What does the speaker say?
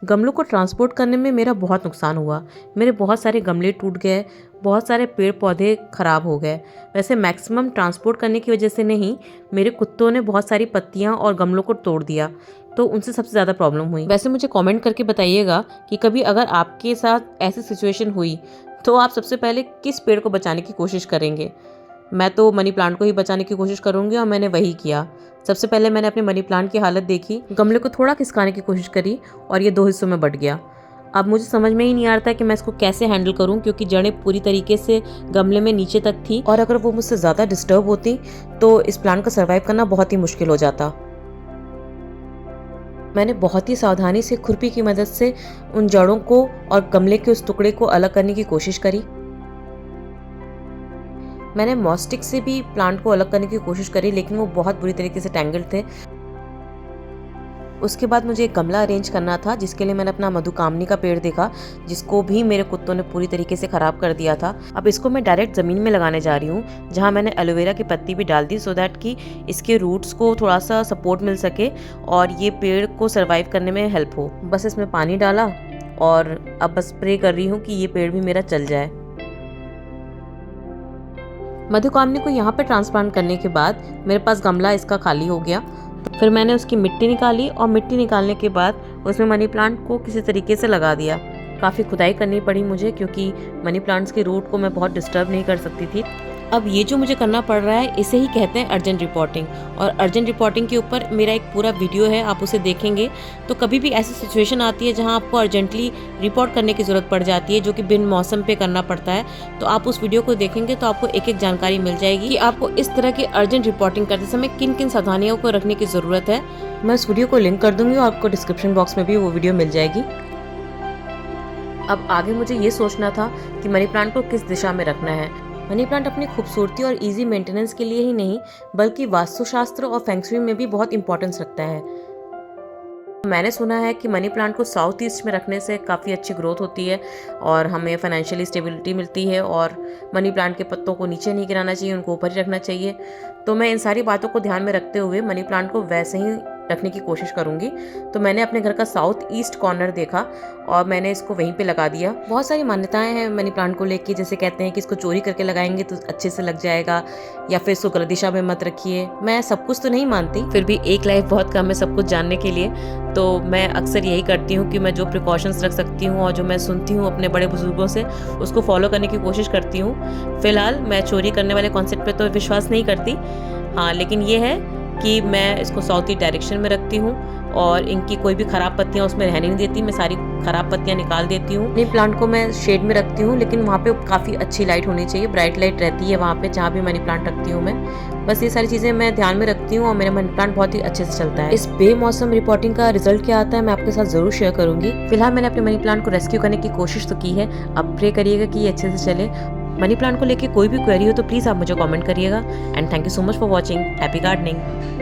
गमलों को ट्रांसपोर्ट करने में मेरा बहुत नुकसान हुआ। मेरे बहुत सारे गमले टूट गए, बहुत सारे पेड़ पौधे ख़राब हो गए। वैसे मैक्सिमम ट्रांसपोर्ट करने की वजह से नहीं, मेरे कुत्तों ने बहुत सारी पत्तियाँ और गमलों को तोड़ दिया, तो उनसे सबसे ज़्यादा प्रॉब्लम हुई। वैसे मुझे कमेंट करके बताइएगा कि कभी अगर आपके साथ ऐसी सिचुएशन हुई तो आप सबसे पहले किस पेड़ को बचाने की कोशिश करेंगे। मैं तो मनी प्लांट को ही बचाने की कोशिश करूँगी और मैंने वही किया। सबसे पहले मैंने अपने मनी प्लांट की हालत देखी, गमले को थोड़ा खिसकाने की कोशिश करी और ये 2 हिस्सों में बँट गया। अब मुझे समझ में ही नहीं आ रहा था कि मैं इसको कैसे हैंडल करूं, क्योंकि जड़ें पूरी तरीके से गमले में नीचे तक थी और अगर वो मुझसे ज़्यादा डिस्टर्ब होती तो इस प्लांट का सर्वाइव करना बहुत ही मुश्किल हो जाता। मैंने बहुत ही सावधानी से खुरपी की मदद से उन जड़ों को और गमले के उस टुकड़े को अलग करने की कोशिश करी। मैंने मॉस्टिक से भी प्लांट को अलग करने की कोशिश करी, लेकिन वो बहुत बुरी तरीके से टैंगल्ड थे। उसके बाद मुझे एक गमला अरेंज करना था, जिसके लिए मैंने अपना मधुकामनी का पेड़ देखा, जिसको भी मेरे कुत्तों ने पूरी तरीके से ख़राब कर दिया था। अब इसको मैं डायरेक्ट ज़मीन में लगाने जा रही हूँ, जहाँ मैंने एलोवेरा की पत्ती भी डाल दी, सो दैट कि इसके रूट्स को थोड़ा सा सपोर्ट मिल सके और ये पेड़ को सर्वाइव करने में हेल्प हो। बस इसमें पानी डाला और अब बस प्रे कर रही हूँ कि ये पेड़ भी मेरा चल जाए। मधुकामनी को यहाँ पे ट्रांसप्लांट करने के बाद मेरे पास गमला इसका खाली हो गया। फिर मैंने उसकी मिट्टी निकाली और मिट्टी निकालने के बाद उसमें मनी प्लांट को किसी तरीके से लगा दिया। काफ़ी खुदाई करनी पड़ी मुझे, क्योंकि मनी प्लांट्स की रूट को मैं बहुत डिस्टर्ब नहीं कर सकती थी। अब ये जो मुझे करना पड़ रहा है, इसे ही कहते हैं अर्जेंट रिपोर्टिंग। और अर्जेंट रिपोर्टिंग के ऊपर मेरा एक पूरा वीडियो है, आप उसे देखेंगे तो कभी भी ऐसी सिचुएशन आती है जहां आपको अर्जेंटली रिपोर्ट करने की ज़रूरत पड़ जाती है, जो कि बिन मौसम पे करना पड़ता है, तो आप उस वीडियो को देखेंगे तो आपको एक एक जानकारी मिल जाएगी कि आपको इस तरह की अर्जेंट रिपोर्टिंग करते समय किन किन सावधानियों को रखने की ज़रूरत है। मैं उस वीडियो को लिंक कर दूँगी और आपको डिस्क्रिप्शन बॉक्स में भी वो वीडियो मिल जाएगी। अब आगे मुझे ये सोचना था कि मनी प्लांट को किस दिशा में रखना है। मनी प्लांट अपनी खूबसूरती और इजी मेंटेनेंस के लिए ही नहीं, बल्कि वास्तुशास्त्र और फेंगशुई में भी बहुत इंपॉर्टेंस रखता है। मैंने सुना है कि मनी प्लांट को साउथ ईस्ट में रखने से काफ़ी अच्छी ग्रोथ होती है और हमें फाइनेंशियली स्टेबिलिटी मिलती है, और मनी प्लांट के पत्तों को नीचे नहीं गिराना चाहिए, उनको ऊपर ही रखना चाहिए। तो मैं इन सारी बातों को ध्यान में रखते हुए मनी प्लांट को वैसे ही रखने की कोशिश करूंगी। तो मैंने अपने घर का साउथ ईस्ट कॉर्नर देखा और मैंने इसको वहीं पे लगा दिया। बहुत सारी मान्यताएं हैं मनी प्लांट को लेके, जैसे कहते हैं कि इसको चोरी करके लगाएंगे तो अच्छे से लग जाएगा, या फिर इसको गलत दिशा में मत रखिए। मैं सब कुछ तो नहीं मानती, फिर भी एक लाइफ बहुत कम है सब कुछ जानने के लिए, तो मैं अक्सर यही करती हूँ कि मैं जो प्रिकॉशंस रख सकती हूँ और जो मैं सुनती हूँ अपने बड़े बुजुर्गों से, उसको फॉलो करने की कोशिश करती हूँ। फिलहाल मैं चोरी करने वाले कॉन्सेप्ट पे तो विश्वास नहीं करती, हाँ, लेकिन ये है कि मैं इसको साउथ ईस्ट डायरेक्शन में रखती हूँ और इनकी कोई भी ख़राब पत्तियाँ उसमें रहने नहीं देती। मैं सारी ख़राब पत्तियाँ निकाल देती हूँ। मनी प्लांट को मैं शेड में रखती हूँ, लेकिन वहाँ पे काफ़ी अच्छी लाइट होनी चाहिए, ब्राइट लाइट रहती है वहाँ पे जहाँ भी मनी प्लांट रखती हूँ मैं। बस ये सारी चीज़ें मैं ध्यान में रखती हूँ और मेरा मनी प्लांट बहुत ही अच्छे से चलता है। इस बेमौसम रिपोर्टिंग का रिजल्ट क्या आता है मैं आपके साथ ज़रूर शेयर करूँगी। फिलहाल मैंने अपने मनी प्लांट को रेस्क्यू करने की कोशिश तो की है, अब प्रे करिएगा कि ये अच्छे से चले। मनी प्लांट को लेके कोई भी क्वेरी हो तो प्लीज़ आप मुझे कमेंट करिएगा। And thank you so much for watching. Happy gardening.